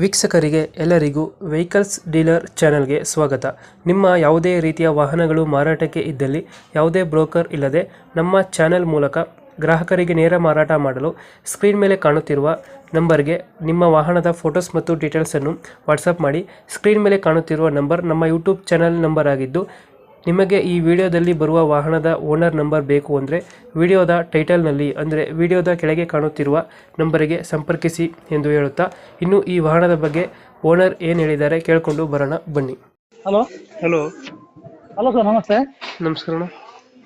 ವೀಕ್ಷಕರಿಗೆ ಎಲ್ಲರಿಗೂ vehicles dealer ಚಾನೆಲ್ಗೆ ಸ್ವಾಗತ. ನಿಮ್ಮ ಯಾವುದೇ ರೀತಿಯ ವಾಹನಗಳು ಮಾರಾಟಕ್ಕೆ ಇದ್ದಲ್ಲಿ ಯಾವುದೇ ಬ್ರೋಕರ್ ಇಲ್ಲದೆ ನಮ್ಮ ಚಾನೆಲ್ ಮೂಲಕ ಗ್ರಾಹಕರಿಗೆ ನೇರ ಮಾರಾಟ ಮಾಡಲು ಸ್ಕ್ರೀನ್ ಮೇಲೆ ಕಾಣುತ್ತಿರುವ ನಂಬರ್ಗೆ ನಿಮ್ಮ ವಾಹನದ ಫೋಟೋಸ್ ಮತ್ತು ಡೀಟೇಲ್ಸನ್ನು ವಾಟ್ಸಪ್ ಮಾಡಿ. ಸ್ಕ್ರೀನ್ ಮೇಲೆ ಕಾಣುತ್ತಿರುವ ನಂಬರ್ ನಮ್ಮ ಯೂಟ್ಯೂಬ್ ಚಾನೆಲ್ ನಂಬರ್ ಆಗಿದ್ದು, ನಿಮಗೆ ಈ ವಿಡಿಯೋದಲ್ಲಿ ಬರುವ ವಾಹನದ ಓನರ್ ನಂಬರ್ ಬೇಕು ಅಂದರೆ ವಿಡಿಯೋದ ಟೈಟಲ್ನಲ್ಲಿ ಅಂದರೆ ವಿಡಿಯೋದ ಕೆಳಗೆ ಕಾಣುತ್ತಿರುವ ನಂಬರಿಗೆ ಸಂಪರ್ಕಿಸಿ ಎಂದು ಹೇಳುತ್ತಾ, ಇನ್ನು ಈ ವಾಹನದ ಬಗ್ಗೆ ಓನರ್ ಏನು ಹೇಳಿದ್ದಾರೆ ಕೇಳಿಕೊಂಡು ಬರೋಣ ಬನ್ನಿ. ಹಲೋ ಹಲೋ ಹಲೋ ಸರ್, ನಮಸ್ತೆ. ನಮಸ್ಕಾರ ಅಣ್ಣ.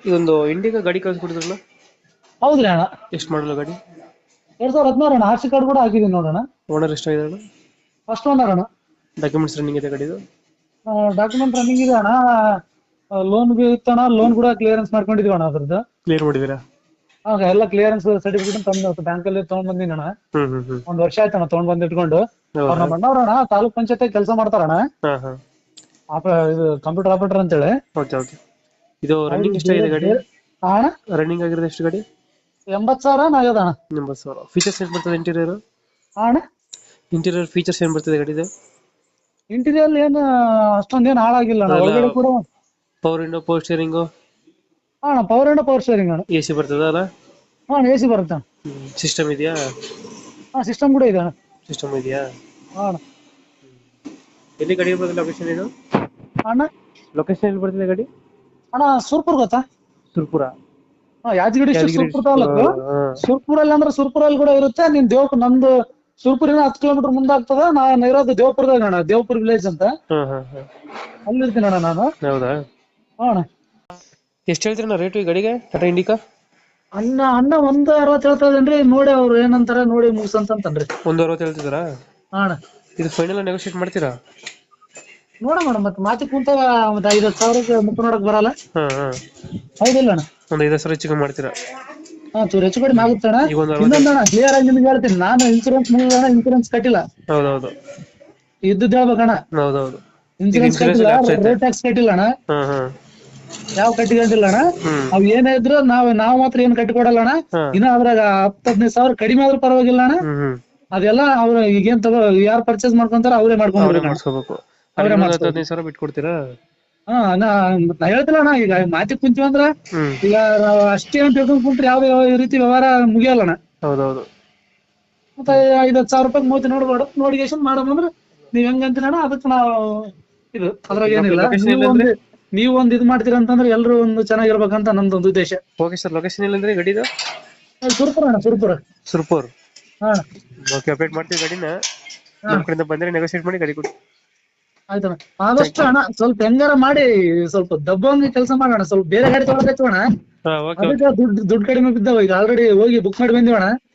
ಇದೊಂದು ಇಂಡಿಗಾ ಗಾಡಿ ಕಳಿಸ್ಕೊಟ್ಟಿದ್ರಲ್ಲ, ಹೌದ್ರಿ ಅಣ್ಣ, ಎಷ್ಟು ಮಾಡಲ್ಲ ಗಾಡಿ? 2016 ಅಣ್ಣ. ಆರ್ ಸಿ ಕಾರ್ಡ್ ಕೂಡ ಹಾಕಿದ್ದೀನಿ ನೋಡೋಣ. ಓನರ್ ಎಷ್ಟಾಗಿದೆ ಅಣ್ಣ? ಫಸ್ಟ್ ಓನರ್ ಅಣ್ಣ. ಡಾಕ್ಯುಮೆಂಟ್ಸ್ ರನ್ನಿಂಗ್ ಇದೆ ಗಾಡಿದು? ಡಾಕ್ಯುಮೆಂಟ್ ರನ್ನಿಂಗ್ ಇದೆ ಅಣ್ಣ. ಲೋನ್ ಇತ್ತಣ್ಣ, ಲೋನ್ ಕೂಡ ಕ್ಲಿಯರೆನ್ಸ್ ಮಾಡ್ಕೊಂಡಿದೀವಿ ಅಣ್ಣ. ಅದ್ರದ್ದು ಕ್ಲಿಯರ್ ಮಾಡಿದ್ದೀರಾ? ಎಲ್ಲ ಕ್ಲಿಯರೆನ್ಸ್ ಸರ್ಟಿಫಿಕೇಟ್ ತಂದು ಬ್ಯಾಂಕಲ್ಲಿ ತಗೊಂಡ್ ಬಂದಿನಿ ಅಣ್ಣ. ಒಂದ್ ವರ್ಷ ಆಯ್ತಣ್ಣ ತಗೊಂಡ್ ಬಂದ್ ಇಟ್ಕೊಂಡು. ಅವ್ರನ್ನ ಬಂದವ್ರಣ್ಣ ತಾಲೂಕ್ ಪಂಚಾಯತ್ ಕೆಲಸ ಮಾಡ್ತಾರಣ್ಣ. ಇದು ಕಂಪ್ಯೂಟರ್ ಆಪರೇಟರ್ ಅಂತೇಳಿ. Okay okay. ಇದು ರನ್ನಿಂಗ್ ಎಷ್ಟಾಗಿದೆ ಗಾಡಿ? ಅಣ್ಣ ರನ್ನಿಂಗ್ ಆಗಿರೋದು ಎಷ್ಟು ಗಾಡಿ? 80,000 ಆಗ್ಯದ ಅಣ್ಣ. 80,000. ಫೀಚರ್ಸ್ ಏನು ಬರ್ತದೆ ಇಂಟೀರಿಯರ್? ಅಣ್ಣ ಇಂಟೀರಿಯರ್ ಫೀಚರ್ಸ್ ಏನು ಬರ್ತದೆ ಗಾಡಿದು? ಇಂಟೀರಿಯರ್ ಏನು ಅಷ್ಟೊಂದೇನು ಹಾಳಾಗಿಲ್ಲ ಅಣ್ಣ. ಒಳಗಡೆ ಕೂಡ ಪವರ್ ವಿಂಡೋ, ಪವರ್ ಸ್ಟೇರಿಂಗು, ಅಣ್ಣ ಪವರ್ ಅಂಡ್ ಪವರ್ ಸ್ಟೇರಿಂಗ್ ಅಣ್ಣ. ಎ ಸಿ ಬರ್ತದ ಅಲ್ಲ? AC ಬರುತ್ತೆ ಅಣ್ಣ. ಸಿಸ್ಟಮ್ ಇದೆಯಾ? ಸಿಸ್ಟಮ್ ಕೂಡ ಇದೆ ಅಣ್ಣ. ಸಿಸ್ಟಮ್ ಇದೆಯಾ? ಅಣ್ಣ ಎಲ್ಲಿ ಗಾಡಿ ಬರ್ತದೆ? ಲೊಕೇಶನ್ ಏನು? ಅಣ್ಣ ಲೊಕೇಶನ್ ಎಲ್ಲಿ ಬರ್ತದೆ ಗಾಡಿ? ಅಣ್ಣ ಸುರ್ಪುರ್ ಗೊತ್ತಾ? ಸುರ್ಪುರ. ಯಾದಗಿರಿ ಡಿಸ್ಟ್ರಿಕ್ಟ್ ಸುರ್ಪುರ ತಾಲೂಕು. ಸುರ್ಪುರಲ್ಲಿ ಅಂದ್ರೆ ಸುರ್ಪುರಲ್ಲಿ ಕೂಡ ಇರುತ್ತೆ. ನೀನ್ ನಂದು ಸುರ್ಪುರಿನ 10 ಕಿಲೋಮೀಟರ್ ಮುಂದೆ ಆಗ್ತದ. ನಾನು ಇರೋದು ದೇವಪುರದಾಗ ಅಣ್ಣ, ದೇವಪುರ ವಿಲೇಜ್ ಅಂತ. ಅಲ್ಲಿರ್ತೀನಿ ಅಣ್ಣ ನಾನು. ಹೌದಾ? ಅಣ್ಣ ಎಷ್ಟು ಹೇಳ್ತೀರಣ್ಣ ರೇಟು ಈ ಗಾಡಿಗೆ? ಟಾಟಾ ಇಂಡಿಕಾ ಅಣ್ಣ 160 ಹೇಳ್ತಾ ಇದೇನ್ರಿ. ನೋಡಿ ಅವ್ರು ಏನಂತಾರ ನೋಡಿ ಮುಗಿಸಂತನ್ರಿ. 160 ಹೇಳ್ತಿದಾರಾ? ಅಣ್ಣ ಇದು ಫೈನಲ್ ನೆಗೋಷಿಯೇಟ್ ಮಾಡ್ತೀರಾ? ನೋಡೋಣ ಮತ್ತೆ ಮಾತಿ ಕುಂತಾಗ 50,000 ಮುಖ ನೋಡಕ್ ಬರಲ್ಲ. ಹೌದಿಲ್ಲ ಅಣ್ಣ? ಒಂದು 5,000 ಹೆಚ್ಚಿಗೆ ಮಾಡ್ತೀರಾ? ಚೂರು ಹೆಚ್ಚು ಕಡಿಮೆ ಆಗುತ್ತೆ ಅಣ್ಣ. ಈಗ ಒಂದು ಇನ್ನೊಂದಣ್ಣ ಕ್ಲಿಯರ್ ಆಗಿ ನಿಮ್ಗೆ ಹೇಳ್ತೀನಿ, ನಾನು ಇನ್ಸೂರೆನ್ಸ್ ಮುಗಿದ ಇನ್ಸೂರೆನ್ಸ್ ಕಟ್ಟಿಲ್ಲ. ಹೌದೌದು, ಇದ್ದು ಹೇಳ್ಬೇಕಣ್ಣ. ಹೌದೌದು. ಇನ್ಸೂರೆನ್ಸ್ ಕಟ್ಟಿಲ್ಲ, ರೋಡ್ ಟ್ಯಾಕ್ಸ್ ಕಟ್ಟಿಲ್ಲ ಅಣ್ಣ. ಯಾವ ಕಟ್ಟಿಲ್ಲ ಅಣ್ಣ. ಅವ್ ಏನೇ ಇದ್ರು ನಾವ್ ಮಾತ್ರ ಏನ್ ಕಟ್ಟಿಕೊಡಲ್ಲ ಅಣ್ಣ. ಇನ್ನ ಅದ್ರಾಗ 10-15,000 ಕಡಿಮೆ ಆದ್ರೂ ಪರವಾಗಿಲ್ಲ ಅಣ್ಣ. ಅದೆಲ್ಲ ಅವ್ರ ಈಗೇನ್ ಯಾರು ಪರ್ಚೇಸ್ ಮಾಡ್ಕೊಂತಾರ ಅವರೇ ಮಾಡ್ಕೊಬೇಕು. ಅವರೇ 15,000 ಬಿಟ್ಕೊಡ್ತೀರಾ? ನಾ ಹೇಳ್ತಿಲ್ಲ ಅಣ್ಣ. ಈಗ ಮಾತಿ ಕುಂತೀವಿ ಅಂದ್ರ ಈಗ ನಾವ್ ಅಷ್ಟೇ ಅಂತ ಹೇಳ್ಕೊಂಡ್ ಕುಂತ್ರೆ ಯಾವ ರೀತಿ ವ್ಯವಹಾರ ಮುಗಿಯಲ್ಲ ಅಣ್ಣ. ಹೌದೌದು. ಮತ್ತೆ 50,000 ರೂಪಾಯಿ ಮೂತಿ ನೋಡ್ಬೇಡ, ನೋಡಿಗೇಶನ್ ಮಾಡಂದ್ರೆ ನೀವ್ ಹೆಂಗಂತೀರ ಅಣ್ಣ. ಅದಕ್ಕೆ ನಾವು ಇದು ಅದ್ರಾಗ ಏನಿಲ್ಲ. ನೀವು ಒಂದ್ ಇದು ಮಾಡ್ತೀರ ಅಂತಂದ್ರೆ ಎಲ್ರು ಒಂದು ಚೆನ್ನಾಗಿರ್ಬೇಕಂತ ನಮ್ದೊಂದು ಉದ್ದೇಶ. Okay sir. ಲೊಕೇಶನ್ ಎಲ್ಲಂದ್ರೆ ಗಾಡಿದು? ಸುರ್ಪುರ ಅಣ್ಣ, ಸುರ್ಪುರ. ಸುರ್ಪುರ್. ಓಕೆ, ಅಪ್ಡೇಟ್ ಮಾಡ್ತೀವಿ ಗಾಡಿನ. ನಮ್ಮ ಕಡೆಯಿಂದ ಬಂದ್ರೆ ನೆಗೋಷಿಯೇಟ್ ಮಾಡಿ ಗಾಡಿ ಕೊಡಿ. ಆಯ್ತಣ್ಣ. ಆದಷ್ಟು ಅಣ್ಣ ಸ್ವಲ್ಪ ಹೆಂಗಾರ ಮಾಡಿ ಸ್ವಲ್ಪ ದಬ್ಬಂಗೆ ಕೆಲಸ ಮಾಡೋಣ. ಸ್ವಲ್ಪ ಬೇರೆ ಗಾಡಿ ತಗೊಳಕತ್ತೀವಣ್ಣ. ಅದಕ್ಕೆ ದುಡ್ಡು ಕಡಿಮೆ ಬಿದ್ದಾವ. ಈಗ ಆಲ್ರೆಡಿ ಹೋಗಿ ಬುಕ್ ಮಾಡಿ ಬಂದಿವಣ್ಣ.